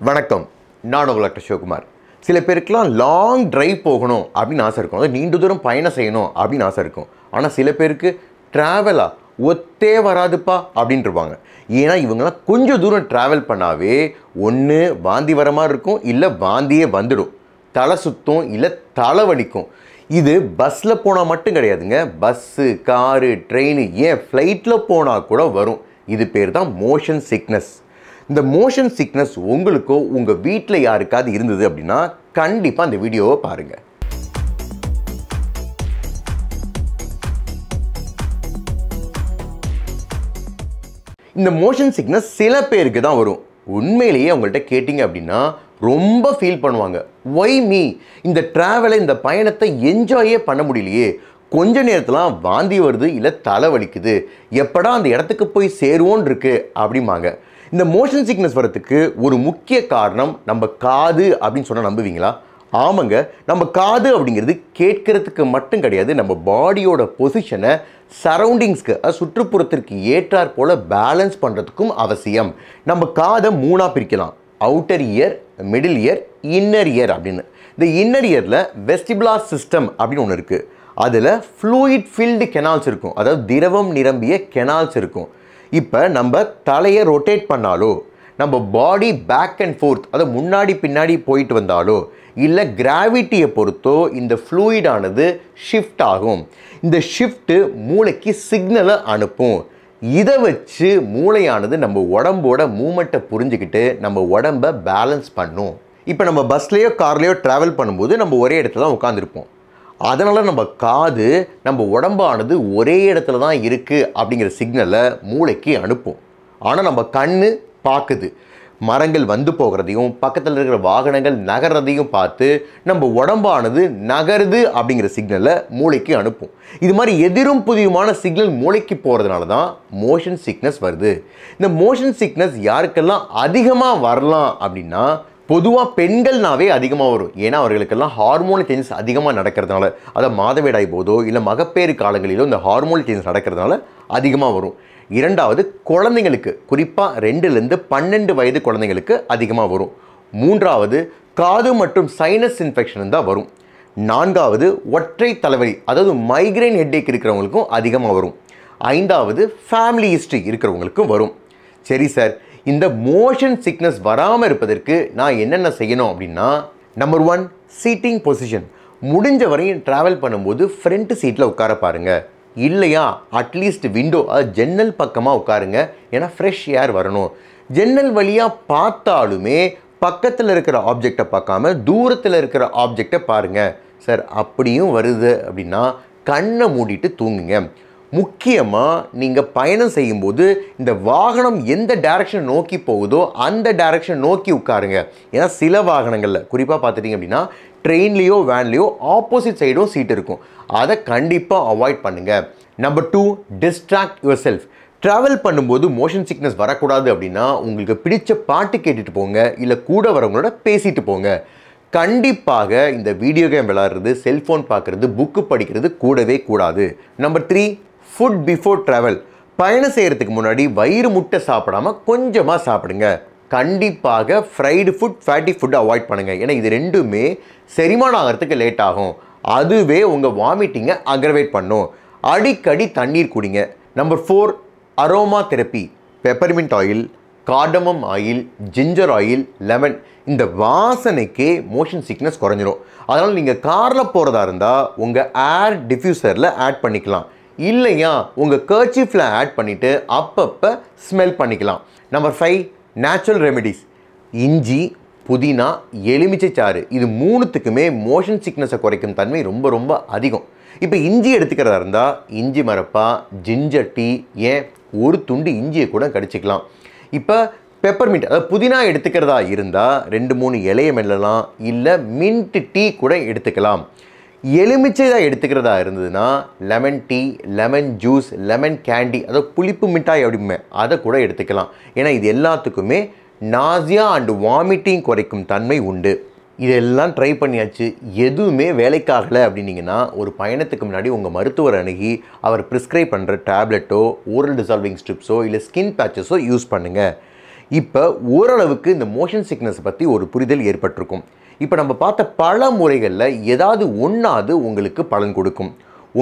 வணக்கம், நான் உங்கள் டாக்டர் சிவகுமார். சில பேருக்குலாம் லாங் டிரைவ் போகணும் அப்படின்னு ஆசை இருக்கும், அதாவது நீண்ட தூரம் பயணம் செய்யணும் அப்படின்னு ஆசை இருக்கும். ஆனால் சில பேருக்கு ட்ராவலா ஒத்தே வராதுப்பா அப்படின்ட்டுருவாங்க. ஏன்னா இவங்கெல்லாம் கொஞ்சம் தூரம் ட்ராவல் பண்ணாவே ஒன்று வாந்தி வர மாதிரி இருக்கும், இல்லை வாந்தியே வந்துடும், தலை சுத்தம், இல்லை தலை வலிக்கும். இது பஸ்ஸில் போனால் மட்டும் கிடையாதுங்க, பஸ்ஸு, காரு, ட்ரெயின், ஏன் ஃப்ளைட்டில் போனால் கூட வரும். இது பேர் தான் மோஷன் சிக்னஸ். இந்த மோஷன் சிக்னஸ் உங்களுக்கோ உங்கள் வீட்டில் யாருக்காவது இருந்தது அப்படின்னா கண்டிப்பாக அந்த வீடியோவை பாருங்கள். இந்த மோஷன் சிக்னஸ் சில பேருக்கு தான் வரும். உண்மையிலேயே அவங்கள்ட்ட கேட்டிங்க அப்படின்னா ரொம்ப ஃபீல் பண்ணுவாங்க. ஒய் மீ, இந்த ட்ராவலை, இந்த பயணத்தை என்ஜாயே பண்ண முடியலையே, கொஞ்ச நேரத்தில் வாந்தி வருது, இல்லை தலை வலிக்குது, எப்படா அந்த இடத்துக்கு போய் சேருவோன்னு இருக்கு அப்படிம்பாங்க. இந்த மோஷன் சிக்னஸ் வரத்துக்கு ஒரு முக்கிய காரணம் நம்ம காது அப்படின்னு சொன்னால் நம்புவீங்களா? ஆமாங்க, நம்ம காது அப்படிங்கிறது கேட்கறதுக்கு மட்டும் கிடையாது, நம்ம பாடியோட பொசிஷனை சரௌண்டிங்ஸ்க்கு, சுற்றுப்புறத்திற்கு ஏற்றாற் போல் பேலன்ஸ் பண்ணுறதுக்கும் அவசியம். நம்ம காதை மூணாக பிரிக்கலாம், outer year, middle year, inner year அப்படின்னு. இந்த இன்னர் இயரில் வெஸ்டிபுலார் சிஸ்டம் அப்படின்னு ஒன்று இருக்குது. அதில் ஃப்ளூயிட் ஃபில்டு கெனால்ஸ் இருக்கும், அதாவது திரவம் நிரம்பிய கெனால்ஸ் இருக்கும். இப்போ நம்ம தலையை ரொட்டேட் பண்ணாலோ, நம்ம பாடி பேக் அண்ட் ஃபோர்த், அதாவது முன்னாடி பின்னாடி போயிட்டு வந்தாலோ, இல்லை கிராவிட்டியை பொறுத்தோ இந்த ஃப்ளூயிடானது ஷிஃப்ட் ஆகும். இந்த ஷிஃப்ட்டு மூளைக்கு சிக்னலை அனுப்பும். இதை வச்சு மூளையானது நம்ம உடம்போட மூமெண்ட்டை புரிஞ்சுக்கிட்டு நம்ம உடம்பை பேலன்ஸ் பண்ணும். இப்போ நம்ம பஸ்லேயோ கார்லேயோ ட்ராவல் பண்ணும்போது நம்ம ஒரே இடத்துல தான் உட்காந்துருப்போம். அதனால் நம்ம காது நம்ம உடம்பானது ஒரே இடத்துல தான் இருக்குது அப்படிங்கிற சிக்னலை மூளைக்கு அனுப்பும். ஆனால் நம்ம கண் பார்க்குது, மரங்கள் வந்து போகிறதையும் பக்கத்தில் இருக்கிற வாகனங்கள் நகர்றதையும் பார்த்து நம்ம உடம்பானது நகருது அப்படிங்கிற சிக்னலை மூளைக்கு அனுப்பும். இது மாதிரி எதிரும் புதியுமான சிக்னல் மூளைக்கு போகிறதுனால தான் மோஷன் சிக்னஸ் வருது. இந்த மோஷன் சிக்னஸ் யாருக்கெல்லாம் அதிகமாக வரலாம் அப்படின்னா, பொதுவாக பெண்கள்னாவே அதிகமாக வரும். ஏன்னா அவர்களுக்கெல்லாம் ஹார்மோன் சேஞ்சஸ் அதிகமாக நடக்கிறதுனால, அதை மாதவிடாய் போதோ இல்லை மகப்பேறு காலங்களிலோ இந்த ஹார்மோன் சேஞ்சஸ் நடக்கிறதுனால அதிகமாக வரும். இரண்டாவது, குழந்தைங்களுக்கு, குறிப்பாக 2லேருந்து 12 வயது குழந்தைங்களுக்கு அதிகமாக வரும். மூன்றாவது, காது மற்றும் சைனஸ் இன்ஃபெக்ஷன் தான் வரும். நான்காவது, ஒற்றை தலைவலி, அதாவது மைக்ரைன் ஹெட்டேக் இருக்கிறவங்களுக்கும் அதிகமாக வரும். ஐந்தாவது, ஃபேமிலி ஹிஸ்ட்ரி இருக்கிறவங்களுக்கும் வரும். சரி சார், இந்த மோஷன் சிக்னஸ் வராமல் இருப்பதற்கு நான் என்னென்ன செய்யணும் அப்படின்னா, நம்பர் 1, சீட்டிங் பொசிஷன். முடிஞ்ச வரையும் ட்ராவல் பண்ணும்போது ஃப்ரண்ட் சீட்டில் உட்கார பாருங்கள். இல்லையா அட்லீஸ்ட் விண்டோ, அது ஜன்னல் பக்கமாக உட்காருங்க. ஏன்னா ஃப்ரெஷ் ஏர் வரணும். ஜன்னல் வழியாக பார்த்தாலுமே பக்கத்தில் இருக்கிற ஆப்ஜெக்டை பார்க்காம தூரத்தில் இருக்கிற ஆப்ஜெக்டை பாருங்கள். சார் அப்படியும் வருது அப்படின்னா கண்ணை மூடிட்டு தூங்குங்க. முக்கியமாக நீங்கள் பயணம் செய்யும்போது இந்த வாகனம் எந்த டைரக்ஷன் நோக்கி போகுதோ அந்த டைரக்ஷன் நோக்கி உட்காருங்க. ஏன்னா சில வாகனங்களில், குறிப்பாக பார்த்துட்டிங்க அப்படின்னா ட்ரெயின்லேயோ வேன்லேயோ ஆப்போசிட் சைடும் சீட் இருக்கும். அதை கண்டிப்பாக அவாய்ட் பண்ணுங்கள். Number 2, distract your self. Travel பண்ணும்போது மோஷன் சிக்னஸ் வரக்கூடாது அப்படின்னா உங்களுக்கு பிடிச்ச பாட்டு கேட்டுட்டு போங்க, இல்லை கூட வரவங்களோட பேசிட்டு போங்க. கண்டிப்பாக இந்த வீடியோ கேம் விளையாடுறது, செல்ஃபோன் பார்க்குறது, புக்கு படிக்கிறது கூடவே கூடாது. Number 3, food before travel. பயணம் செய்கிறதுக்கு முன்னாடி வயிறு முட்டை சாப்பிடாமல் கொஞ்சமாக சாப்பிடுங்க. கண்டிப்பாக fried food, fatty food avoid பண்ணுங்கள். ஏன்னா இது ரெண்டுமே செரிமானம் ஆகிறதுக்கு லேட் ஆகும். அதுவே உங்கள் வாமிட்டிங்கை அக்ரவேட் பண்ணும். அடிக்கடி தண்ணீர் குடிங்க. Number 4, aroma therapy. Peppermint oil, cardamom oil, ginger oil, lemon, இந்த வாசனைக்கே மோஷன் சிக்னஸ் குறைஞ்சிரும். அதனால் நீங்கள் காரில் போகிறதா இருந்தால் உங்கள் ஏர் டிஃப்யூசரில் ஆட் பண்ணிக்கலாம். இல்லையா உங்கள் கர்ச்சீஃபில் ஆட் பண்ணிவிட்டு அப்பப்போ ஸ்மெல் பண்ணிக்கலாம். Number 5, natural remedies. இஞ்சி, புதினா, எலுமிச்சை சாறு, இது மூணுத்துக்குமே மோஷன் சிக்னஸை குறைக்கும் தன்மை ரொம்ப ரொம்ப அதிகம். இப்போ இஞ்சி எடுத்துக்கிறதா இருந்தால் இஞ்சி மரப்பா, ஜிஞ்சர் டீ, ஏன் ஒரு துண்டு இஞ்சியை கூட கடிச்சிக்கலாம். இப்போ பெப்பர்மின்ட், அதாவது புதினா எடுத்துக்கிறதா இருந்தால் 2-3 இலையை மெல்லலாம், இல்லை மின்ட் டீ கூட எடுத்துக்கலாம். எலுமிச்சை தான் எடுத்துக்கிறதா இருந்ததுன்னா lemon tea, lemon juice, lemon candy, அதாவது புளிப்பு மிட்டாய் அப்படிமே அதை கூட எடுத்துக்கலாம். ஏன்னா இது எல்லாத்துக்குமே நாசியா அண்டு வாமிட்டிங் குறைக்கும் தன்மை உண்டு. இதெல்லாம் ட்ரை பண்ணியாச்சு, எதுவுமே வேலைக்காகலை அப்படின்னீங்கன்னா ஒரு பயணத்துக்கு முன்னாடி உங்கள் மருத்துவர் அணுகி அவர் ப்ரிஸ்கிரைப் பண்ணுற டேப்லெட்டோ, ஓரல் டிசால்விங் ஸ்ட்ரிப்ஸோ இல்லை ஸ்கின் பேச்சஸோ யூஸ் பண்ணுங்கள். இப்போ ஓரளவுக்கு இந்த மோஷன் சிக்னஸ் பற்றி ஒரு புரிதல் ஏற்பட்டிருக்கும். இப்போ நம்ம பார்த்த பல முறைகளில் ஏதாவது ஒன்றாவது உங்களுக்கு பலன் கொடுக்கும்.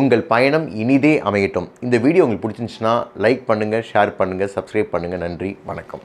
உங்கள் பயணம் இனிதே அமையட்டும். இந்த வீடியோ உங்களுக்கு பிடிச்சிருந்துச்சுன்னா லைக் பண்ணுங்கள், ஷேர் பண்ணுங்கள், சப்ஸ்கிரைப் பண்ணுங்கள். நன்றி, வணக்கம்.